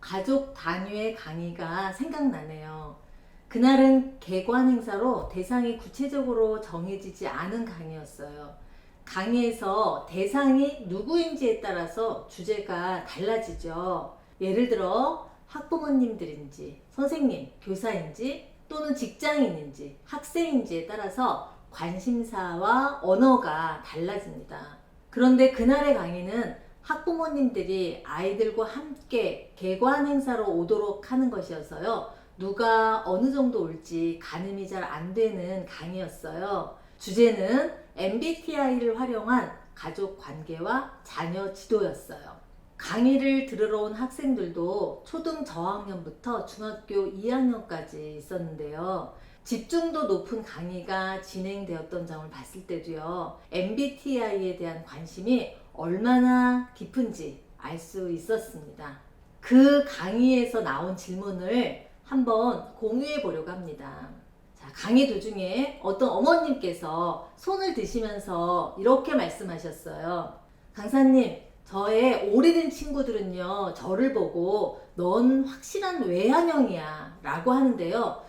가족 단위의 강의가 생각나네요. 그날은 개관 행사로 대상이 구체적으로 정해지지 않은 강의였어요. 강의에서 대상이 누구인지에 따라서 주제가 달라지죠. 예를 들어 학부모님들인지 선생님, 교사인지 또는 직장인인지 학생인지에 따라서 관심사와 언어가 달라집니다. 그런데 그날의 강의는 학부모님들이 아이들과 함께 개관 행사로 오도록 하는 것이어서요. 누가 어느 정도 올지 가늠이 잘 안 되는 강의였어요. 주제는 MBTI를 활용한 가족 관계와 자녀 지도였어요. 강의를 들으러 온 학생들도 초등 저학년부터 중학교 2학년까지 있었는데요. 집중도 높은 강의가 진행되었던 점을 봤을 때도요. MBTI에 대한 관심이 얼마나 깊은지 알 수 있었습니다. 그 강의에서 나온 질문을 한번 공유해 보려고 합니다. 자, 강의 도중에 어떤 어머님께서 손을 드시면서 이렇게 말씀하셨어요. 강사님, 저의 오래된 친구들은요, 저를 보고 넌 확실한 외향형이야 라고 하는데요.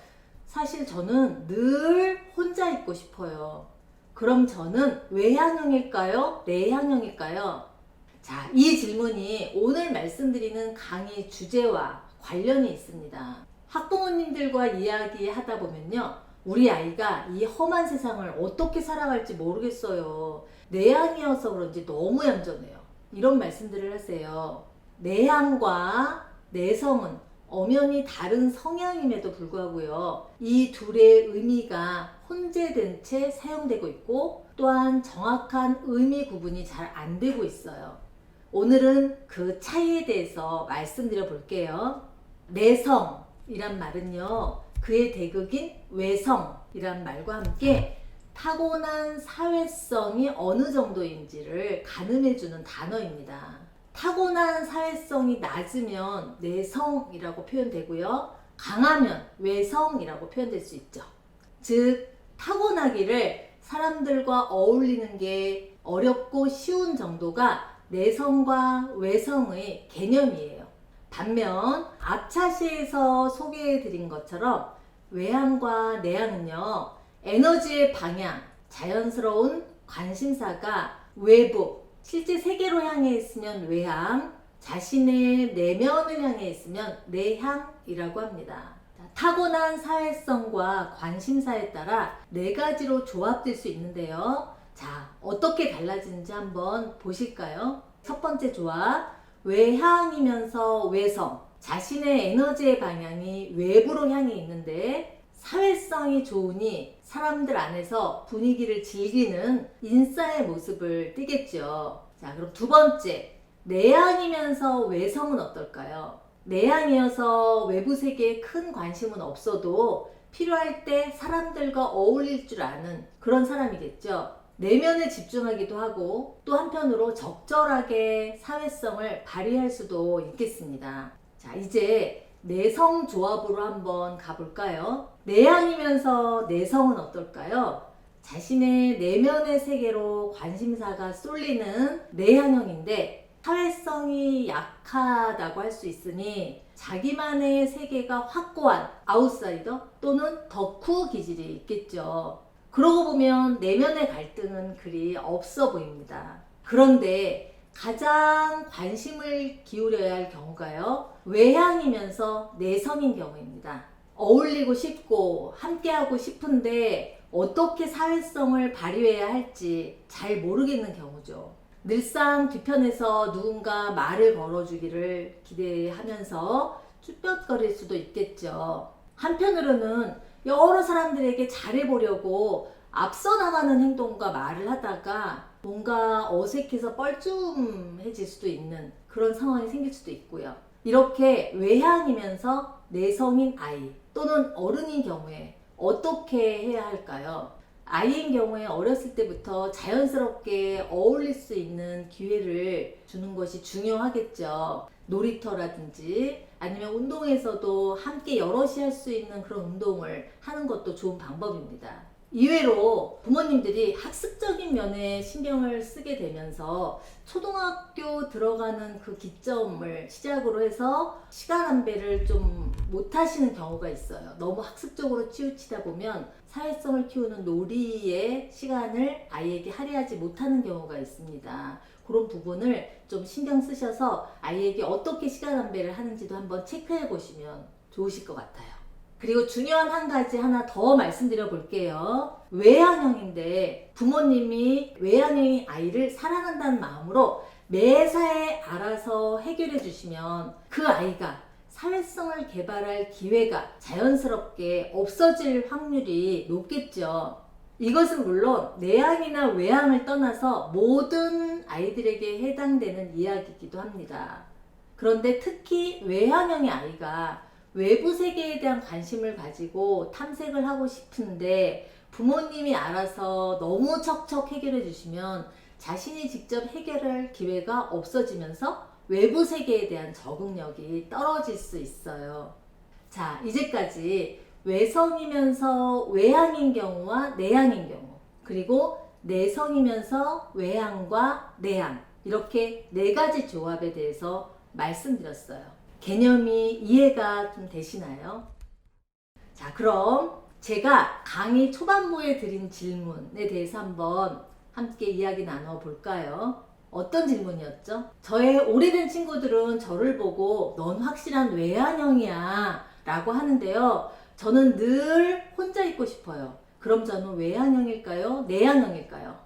사실 저는 늘 혼자 있고 싶어요. 그럼 저는 외향형일까요? 내향형일까요? 자, 이 질문이 오늘 말씀드리는 강의 주제와 관련이 있습니다. 학부모님들과 이야기하다 보면요. 우리 아이가 이 험한 세상을 어떻게 살아갈지 모르겠어요. 내향이어서 그런지 너무 얌전해요. 이런 말씀들을 하세요. 내향과 내성은 엄연히 다른 성향임에도 불구하고요. 이 둘의 의미가 혼재된 채 사용되고 있고 또한 정확한 의미 구분이 잘 안 되고 있어요. 오늘은 그 차이에 대해서 말씀드려 볼게요. 내성이란 말은요. 그의 대극인 외성이란 말과 함께 타고난 사회성이 어느 정도인지를 가늠해주는 단어입니다. 타고난 사회성이 낮으면 내성이라고 표현되고요. 강하면 외성이라고 표현될 수 있죠. 즉 타고나기를 사람들과 어울리는 게 어렵고 쉬운 정도가 내성과 외성의 개념이에요. 반면 앞차시에서 소개해드린 것처럼 외향과 내향은요. 에너지의 방향, 자연스러운 관심사가 외부, 실제 세계로 향해 있으면 외향, 자신의 내면을 향해 있으면 내향이라고 합니다. 타고난 사회성과 관심사에 따라 네 가지로 조합될 수 있는데요. 자, 어떻게 달라지는지 한번 보실까요? 첫 번째 조합, 외향이면서 외성, 자신의 에너지의 방향이 외부로 향해 있는데 사회성이 좋으니 사람들 안에서 분위기를 즐기는 인싸의 모습을 띠겠죠. 자, 그럼 두 번째, 내향이면서 외성은 어떨까요? 내향이어서 외부 세계에 큰 관심은 없어도 필요할 때 사람들과 어울릴 줄 아는 그런 사람이겠죠. 내면에 집중하기도 하고 또 한편으로 적절하게 사회성을 발휘할 수도 있겠습니다. 자, 이제 내성 조합으로 한번 가볼까요? 내향이면서 내성은 어떨까요? 자신의 내면의 세계로 관심사가 쏠리는 내향형인데 사회성이 약하다고 할 수 있으니 자기만의 세계가 확고한 아웃사이더 또는 덕후 기질이 있겠죠. 그러고 보면 내면의 갈등은 그리 없어 보입니다. 그런데 가장 관심을 기울여야 할 경우가요. 외향이면서 내성인 경우입니다. 어울리고 싶고 함께하고 싶은데 어떻게 사회성을 발휘해야 할지 잘 모르겠는 경우죠. 늘상 뒤편에서 누군가 말을 걸어주기를 기대하면서 쭈뼛거릴 수도 있겠죠. 한편으로는 여러 사람들에게 잘해보려고 앞서 나가는 행동과 말을 하다가 뭔가 어색해서 뻘쭘해질 수도 있는 그런 상황이 생길 수도 있고요. 이렇게 외향이면서 내성인 아이 또는 어른인 경우에 어떻게 해야 할까요? 아이인 경우에 어렸을 때부터 자연스럽게 어울릴 수 있는 기회를 주는 것이 중요하겠죠. 놀이터라든지 아니면 운동에서도 함께 여럿이 할 수 있는 그런 운동을 하는 것도 좋은 방법입니다. 이외로 부모님들이 학습적인 면에 신경을 쓰게 되면서 초등학교 들어가는 그 기점을 시작으로 해서 시간 안배를 좀 못하시는 경우가 있어요. 너무 학습적으로 치우치다 보면 사회성을 키우는 놀이에 시간을 아이에게 할애하지 못하는 경우가 있습니다. 그런 부분을 좀 신경 쓰셔서 아이에게 어떻게 시간 안배를 하는지도 한번 체크해 보시면 좋으실 것 같아요. 그리고 중요한 한 가지 하나 더 말씀드려 볼게요. 외향형인데 부모님이 외향형인 아이를 사랑한다는 마음으로 매사에 알아서 해결해 주시면 그 아이가 사회성을 개발할 기회가 자연스럽게 없어질 확률이 높겠죠. 이것은 물론 내향이나 외향을 떠나서 모든 아이들에게 해당되는 이야기이기도 합니다. 그런데 특히 외향형의 아이가 외부 세계에 대한 관심을 가지고 탐색을 하고 싶은데 부모님이 알아서 너무 척척 해결해 주시면 자신이 직접 해결할 기회가 없어지면서 외부 세계에 대한 적응력이 떨어질 수 있어요. 자, 이제까지 외성이면서 외향인 경우와 내향인 경우, 그리고 내성이면서 외향과 내향, 이렇게 네 가지 조합에 대해서 말씀드렸어요. 개념이 이해가 좀 되시나요? 자, 그럼 제가 강의 초반부에 드린 질문에 대해서 한번 함께 이야기 나눠 볼까요? 어떤 질문이었죠? 저의 오래된 친구들은 저를 보고 넌 확실한 외향형이야 라고 하는데요. 저는 늘 혼자 있고 싶어요. 그럼 저는 외향형일까요? 내향형일까요?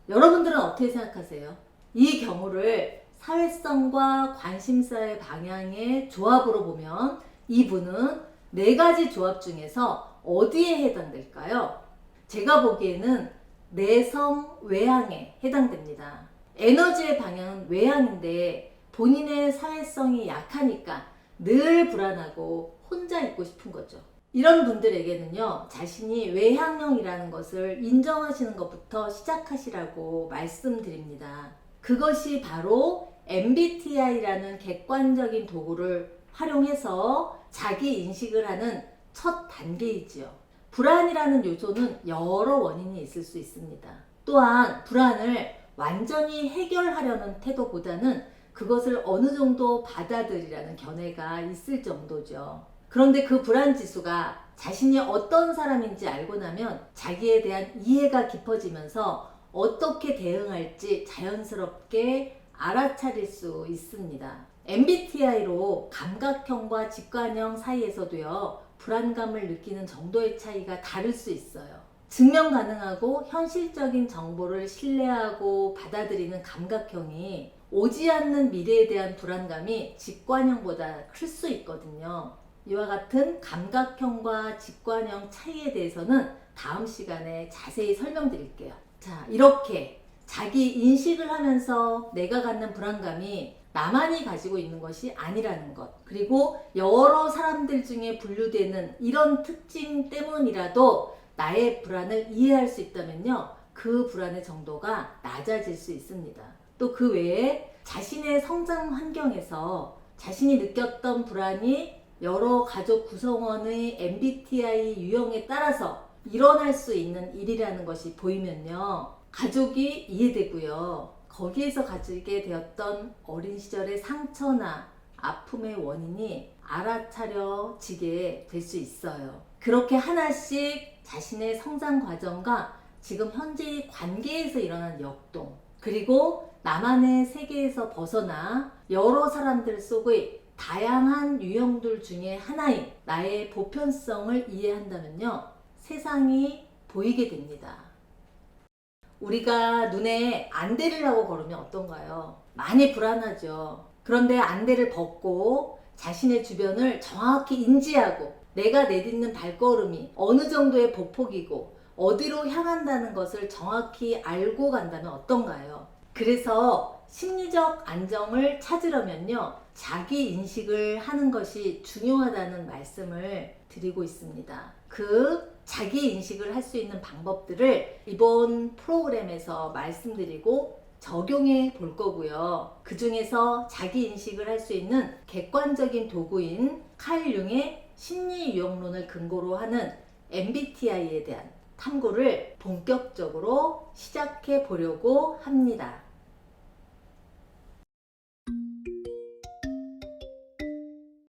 여러분들은 어떻게 생각하세요? 이 경우를 사회성과 관심사의 방향의 조합으로 보면 이분은 네 가지 조합 중에서 어디에 해당될까요? 제가 보기에는 내성 외향에 해당됩니다. 에너지의 방향은 외향인데 본인의 사회성이 약하니까 늘 불안하고 혼자 있고 싶은 거죠. 이런 분들에게는요, 자신이 외향형이라는 것을 인정하시는 것부터 시작하시라고 말씀드립니다. 그것이 바로 MBTI라는 객관적인 도구를 활용해서 자기 인식을 하는 첫 단계이지요. 불안이라는 요소는 여러 원인이 있을 수 있습니다. 또한 불안을 완전히 해결하려는 태도보다는 그것을 어느 정도 받아들이라는 견해가 있을 정도죠. 그런데 그 불안 지수가 자신이 어떤 사람인지 알고 나면 자기에 대한 이해가 깊어지면서 어떻게 대응할지 자연스럽게 알아차릴 수 있습니다. MBTI로 감각형과 직관형 사이에서도요, 불안감을 느끼는 정도의 차이가 다를 수 있어요. 증명 가능하고 현실적인 정보를 신뢰하고 받아들이는 감각형이 오지 않는 미래에 대한 불안감이 직관형보다 클 수 있거든요. 이와 같은 감각형과 직관형 차이에 대해서는 다음 시간에 자세히 설명드릴게요. 자, 이렇게 자기 인식을 하면서 내가 갖는 불안감이 나만이 가지고 있는 것이 아니라는 것, 그리고 여러 사람들 중에 분류되는 이런 특징 때문이라도 나의 불안을 이해할 수 있다면요, 그 불안의 정도가 낮아질 수 있습니다. 또 그 외에 자신의 성장 환경에서 자신이 느꼈던 불안이 여러 가족 구성원의 MBTI 유형에 따라서 일어날 수 있는 일이라는 것이 보이면요, 가족이 이해되고요, 거기에서 가지게 되었던 어린 시절의 상처나 아픔의 원인이 알아차려지게 될 수 있어요. 그렇게 하나씩 자신의 성장 과정과 지금 현재의 관계에서 일어난 역동, 그리고 나만의 세계에서 벗어나 여러 사람들 속의 다양한 유형들 중에 하나인 나의 보편성을 이해한다면요, 세상이 보이게 됩니다. 우리가 눈에 안대를 하고 걸으면 어떤가요? 많이 불안하죠. 그런데 안대를 벗고 자신의 주변을 정확히 인지하고 내가 내딛는 발걸음이 어느 정도의 보폭이고 어디로 향한다는 것을 정확히 알고 간다면 어떤가요? 그래서 심리적 안정을 찾으려면요, 자기 인식을 하는 것이 중요하다는 말씀을 드리고 있습니다. 그 자기 인식을 할 수 있는 방법들을 이번 프로그램에서 말씀드리고 적용해 볼 거고요. 그 중에서 자기 인식을 할 수 있는 객관적인 도구인 칼 융의 심리 유형론을 근거로 하는 MBTI에 대한 탐구를 본격적으로 시작해 보려고 합니다.